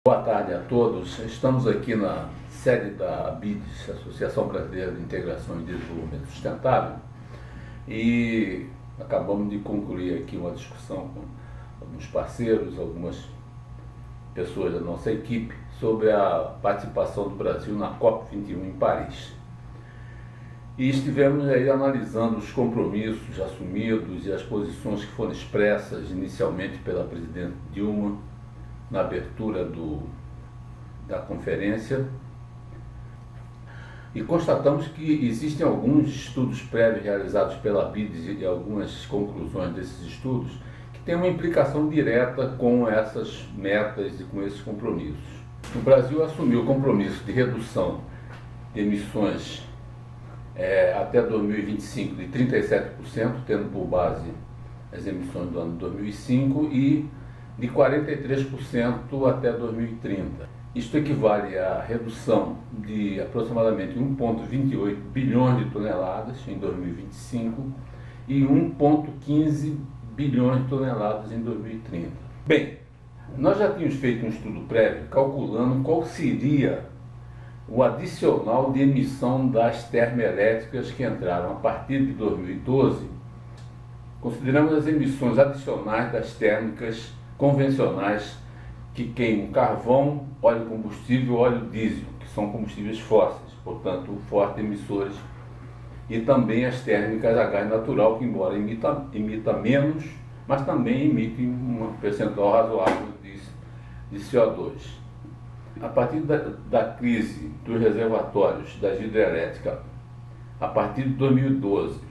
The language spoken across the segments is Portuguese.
Boa tarde a todos. Estamos aqui na sede da ABIDES, Associação Brasileira de Integração e Desenvolvimento Sustentável, e acabamos de concluir aqui uma discussão com alguns parceiros, algumas pessoas da nossa equipe, sobre a participação do Brasil na COP21 em Paris. E estivemos aí analisando os compromissos assumidos e as posições que foram expressas inicialmente pela presidente Dilma na abertura da conferência, e constatamos que existem alguns estudos prévios realizados pela ABIDES e algumas conclusões desses estudos que têm uma implicação direta com essas metas e com esses compromissos. O Brasil assumiu o compromisso de redução de emissões até 2025 de 37%, tendo por base as emissões do ano 2005, e de 43% até 2030. Isto equivale à redução de aproximadamente 1,28 bilhões de toneladas em 2025 e 1,15 bilhões de toneladas em 2030. Bem, nós já tínhamos feito um estudo prévio calculando qual seria o adicional de emissão das termoelétricas que entraram a partir de 2012. Consideramos as emissões adicionais das térmicas convencionais que queimam carvão, óleo combustível e óleo diesel, que são combustíveis fósseis, portanto fortes emissores, e também as térmicas a gás natural, que embora emita menos, mas também emitem um percentual razoável de CO2. A partir da crise dos reservatórios das hidrelétricas, a partir de 2012,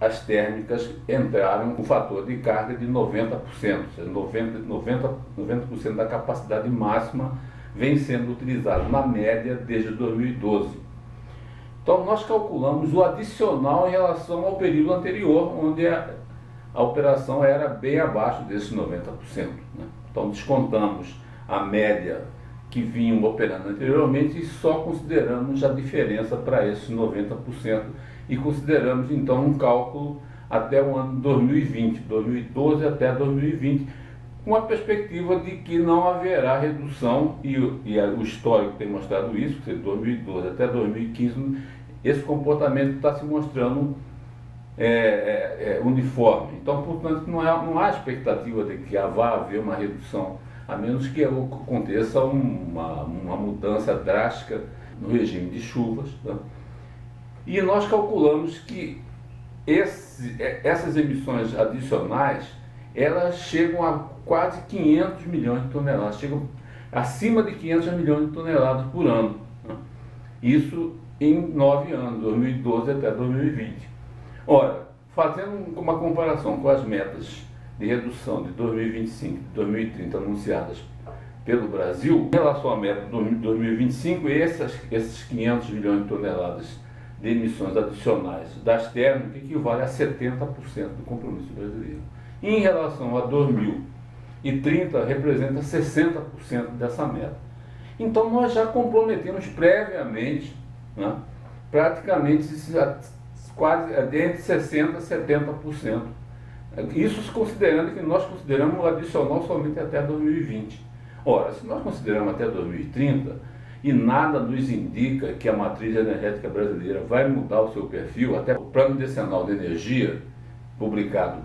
as térmicas entraram com um fator de carga de 90%, ou seja, 90% da capacidade máxima vem sendo utilizado na média desde 2012. Então nós calculamos o adicional em relação ao período anterior, onde a operação era bem abaixo desses 90%. Né? Então descontamos a média que vinham operando anteriormente e só consideramos a diferença para esses 90%, e consideramos então um cálculo até o ano 2020, 2012 até 2020, com a perspectiva de que não haverá redução, e o histórico tem mostrado isso, que de 2012 até 2015, esse comportamento está se mostrando uniforme. Então, portanto, não há expectativa de que vá haver uma redução, a menos que aconteça uma mudança drástica no regime de chuvas, né? E nós calculamos que essas emissões adicionais, elas chegam a quase 500 milhões de toneladas, chegam acima de 500 milhões de toneladas por ano, né? Isso em 9 anos, 2012 até 2020. Ora, fazendo uma comparação com as metas de redução de 2025 e 2030 anunciadas pelo Brasil, em relação à meta de 2025, esses 500 milhões de toneladas de emissões adicionais das térmicas equivale a 70% do compromisso brasileiro. Em relação a 2030, representa 60% dessa meta. Então nós já comprometemos previamente, né, praticamente quase entre 60% e 70%. Isso considerando que nós consideramos o adicional somente até 2020. Ora, se nós consideramos até 2030, e nada nos indica que a matriz energética brasileira vai mudar o seu perfil, até o Plano Decenal de Energia, publicado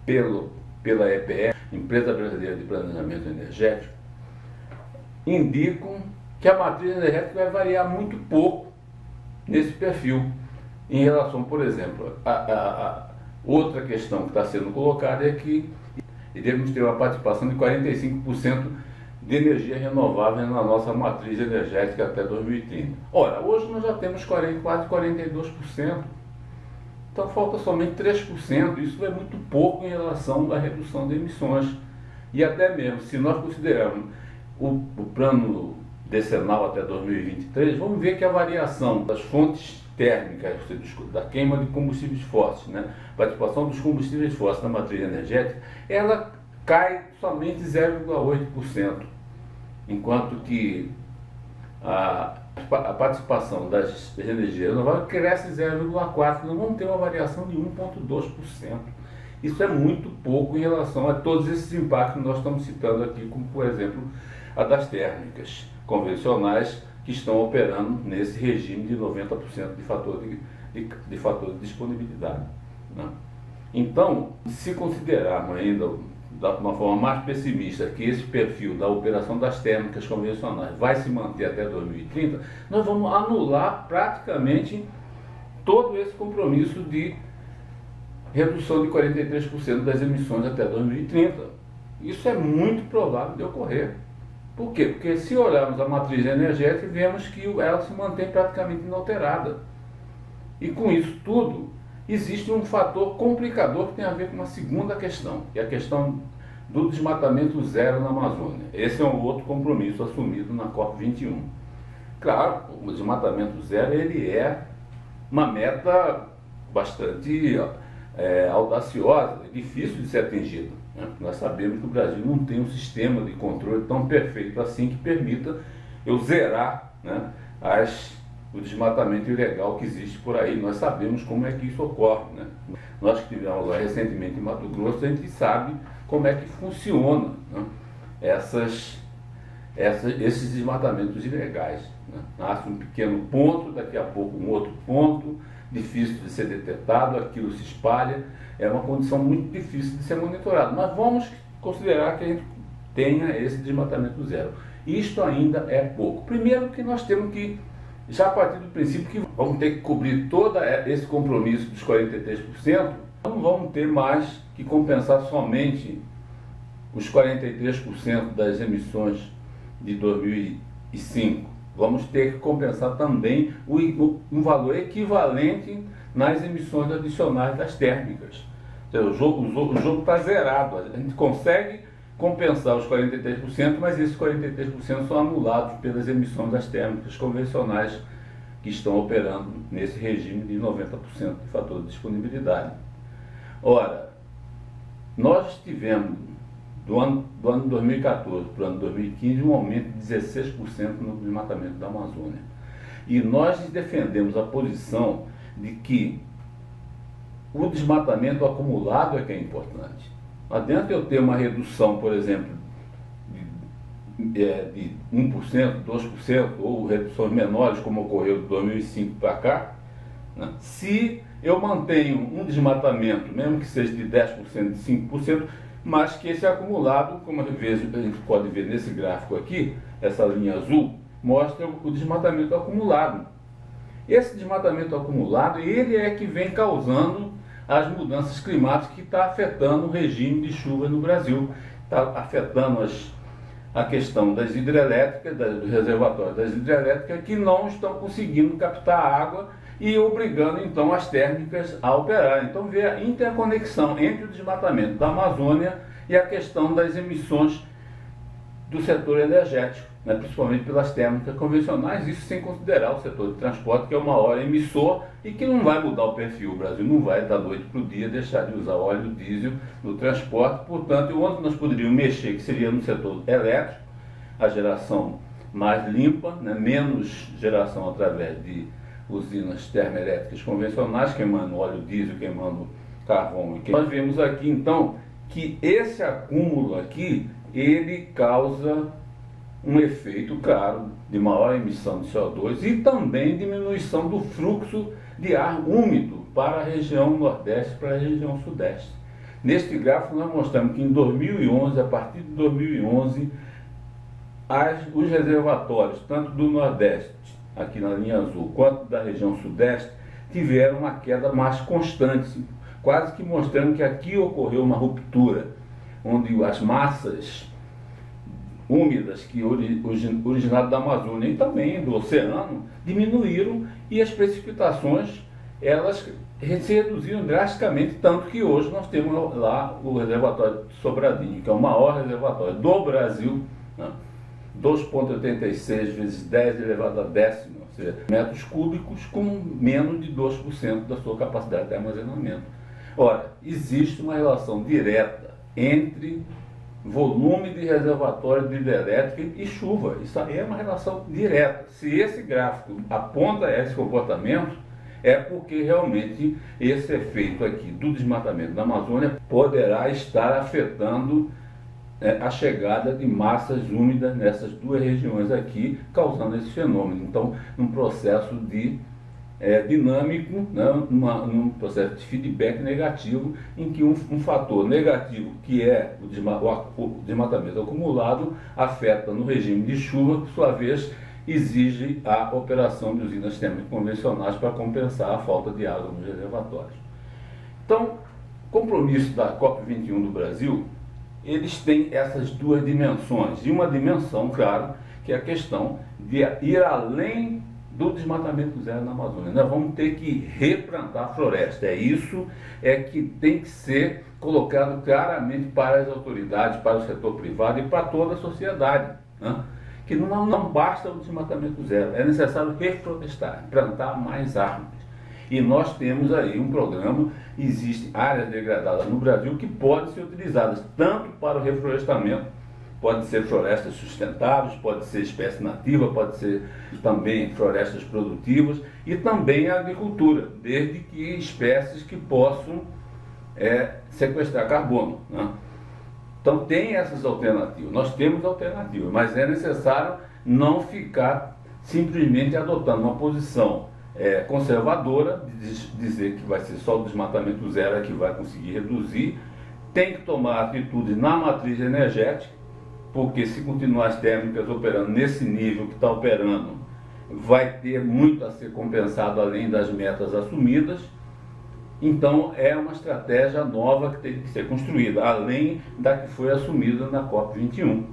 pela EPE, Empresa Brasileira de Planejamento Energético, indicam que a matriz energética vai variar muito pouco nesse perfil, em relação, por exemplo, a outra questão que está sendo colocada é que devemos ter uma participação de 45% de energia renovável na nossa matriz energética até 2030. Ora, hoje nós já temos quase 42%, então falta somente 3%, isso é muito pouco em relação à redução de emissões. E até mesmo, se nós considerarmos o plano decenal até 2023, vamos ver que a variação das fontes térmicas, da queima de combustíveis fósseis, né, participação dos combustíveis fósseis na matriz energética, ela cai somente 0,8%, enquanto que a participação das energias renováveis cresce 0,4%, nós vamos ter uma variação de 1,2%. Isso é muito pouco em relação a todos esses impactos que nós estamos citando aqui, como, por exemplo, a das térmicas convencionais que estão operando nesse regime de 90% de fator de disponibilidade, né? Então, se considerarmos ainda de uma forma mais pessimista que esse perfil da operação das térmicas convencionais vai se manter até 2030, nós vamos anular praticamente todo esse compromisso de redução de 43% das emissões até 2030. Isso é muito provável de ocorrer. Por quê? Porque se olharmos a matriz energética, vemos que ela se mantém praticamente inalterada. E com isso tudo, existe um fator complicador que tem a ver com uma segunda questão, que é a questão do desmatamento zero na Amazônia. Esse é um outro compromisso assumido na COP21. Claro, o desmatamento zero ele é uma meta bastante audaciosa, difícil de ser atingida, né? Nós sabemos que o Brasil não tem um sistema de controle tão perfeito assim que permita eu zerar, né, o desmatamento ilegal que existe por aí. Nós sabemos como é que isso ocorre, né? Nós que estivemos lá recentemente em Mato Grosso, a gente sabe como é que funciona, né, esses desmatamentos ilegais, né? Nasce um pequeno ponto, daqui a pouco um outro ponto, difícil de ser detectado, aquilo se espalha, é uma condição muito difícil de ser monitorado. Mas vamos considerar que a gente tenha esse desmatamento zero. Isto ainda é pouco. Primeiro que nós temos que já partir do princípio que vamos ter que cobrir todo esse compromisso dos 43%, não vamos ter mais que compensar somente os 43% das emissões de 2005. Vamos ter que compensar também um valor equivalente nas emissões adicionais das térmicas. Então, o jogo está zerado. A gente consegue compensar os 43%, mas esses 43% são anulados pelas emissões das térmicas convencionais que estão operando nesse regime de 90% de fator de disponibilidade. Ora, nós tivemos do ano 2014 para o ano 2015 um aumento de 16% no desmatamento da Amazônia. E nós defendemos a posição de que o desmatamento acumulado é que é importante. Não adianta eu ter uma redução, por exemplo, de 1%, 2%, ou reduções menores, como ocorreu de 2005 para cá, né? Se eu mantenho um desmatamento, mesmo que seja de 10%, de 5%, mas que esse acumulado, como a gente pode ver nesse gráfico aqui, essa linha azul, mostra o desmatamento acumulado. Esse desmatamento acumulado, ele é que vem causando as mudanças climáticas que está afetando o regime de chuva no Brasil, está afetando a questão das hidrelétricas, dos reservatórios das hidrelétricas, que não estão conseguindo captar água e obrigando então as térmicas a operar. Então vê a interconexão entre o desmatamento da Amazônia e a questão das emissões do setor energético, né, principalmente pelas térmicas convencionais, isso sem considerar o setor de transporte, que é o maior emissor e que não vai mudar o perfil. O Brasil não vai da noite para o dia deixar de usar óleo diesel no transporte, portanto, onde nós poderíamos mexer, que seria no setor elétrico, a geração mais limpa, né, menos geração através de usinas termoelétricas convencionais, queimando óleo diesel, queimando carvão. Nós vemos aqui então que esse acúmulo aqui, ele causa um efeito, claro, de maior emissão de CO2 e também diminuição do fluxo de ar úmido para a região Nordeste, para a região Sudeste. Neste gráfico nós mostramos que em 2011, a partir de 2011, os reservatórios, tanto do Nordeste, aqui na linha azul, quanto da região Sudeste, tiveram uma queda mais constante, quase que mostrando que aqui ocorreu uma ruptura, onde as massas úmidas que originaram da Amazônia e também do oceano diminuíram e as precipitações elas se reduziram drasticamente, tanto que hoje nós temos lá o reservatório de Sobradinho, que é o maior reservatório do Brasil, né? 2,86 vezes 10 elevado a décimo, ou seja, metros cúbicos com menos de 2% da sua capacidade de armazenamento. Ora, existe uma relação direta entre volume de reservatório de hidrelétrica e chuva. Isso aí é uma relação direta. Se esse gráfico aponta esse comportamento, é porque realmente esse efeito aqui do desmatamento da Amazônia poderá estar afetando a chegada de massas úmidas nessas duas regiões aqui, causando esse fenômeno. Então, num processo dinâmico, né, num processo de feedback negativo, em que um fator negativo, que é o desmatamento acumulado, afeta no regime de chuva, que por sua vez exige a operação de usinas térmicas convencionais para compensar a falta de água nos reservatórios. Então, o compromisso da COP21 do Brasil, eles têm essas duas dimensões. E uma dimensão, claro, que é a questão de ir além do desmatamento zero na Amazônia. Nós vamos ter que replantar a floresta. Isso que tem que ser colocado claramente para as autoridades, para o setor privado e para toda a sociedade, né? Que não basta o desmatamento zero, é necessário reflorestar, plantar mais árvores. E nós temos aí um programa, existem áreas degradadas no Brasil que podem ser utilizadas tanto para o reflorestamento, pode ser florestas sustentáveis, pode ser espécie nativa, pode ser também florestas produtivas e também a agricultura, desde que espécies que possam sequestrar carbono, né? Então tem essas alternativas, nós temos alternativas, mas é necessário não ficar simplesmente adotando uma posição conservadora, de dizer que vai ser só o desmatamento zero que vai conseguir reduzir. Tem que tomar atitude na matriz energética, porque se continuar as térmicas operando nesse nível que está operando, vai ter muito a ser compensado além das metas assumidas. Então é uma estratégia nova que tem que ser construída, além da que foi assumida na COP21.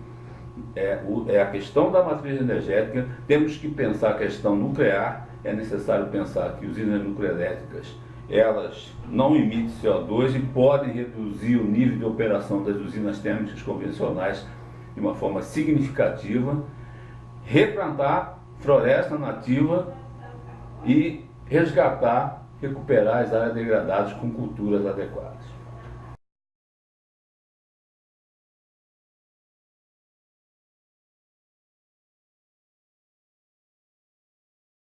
A questão da matriz energética, temos que pensar a questão nuclear, é necessário pensar que usinas nuclearéticas, elas não emitem CO2 e podem reduzir o nível de operação das usinas térmicas convencionais de uma forma significativa, replantar floresta nativa e resgatar, recuperar as áreas degradadas com culturas adequadas.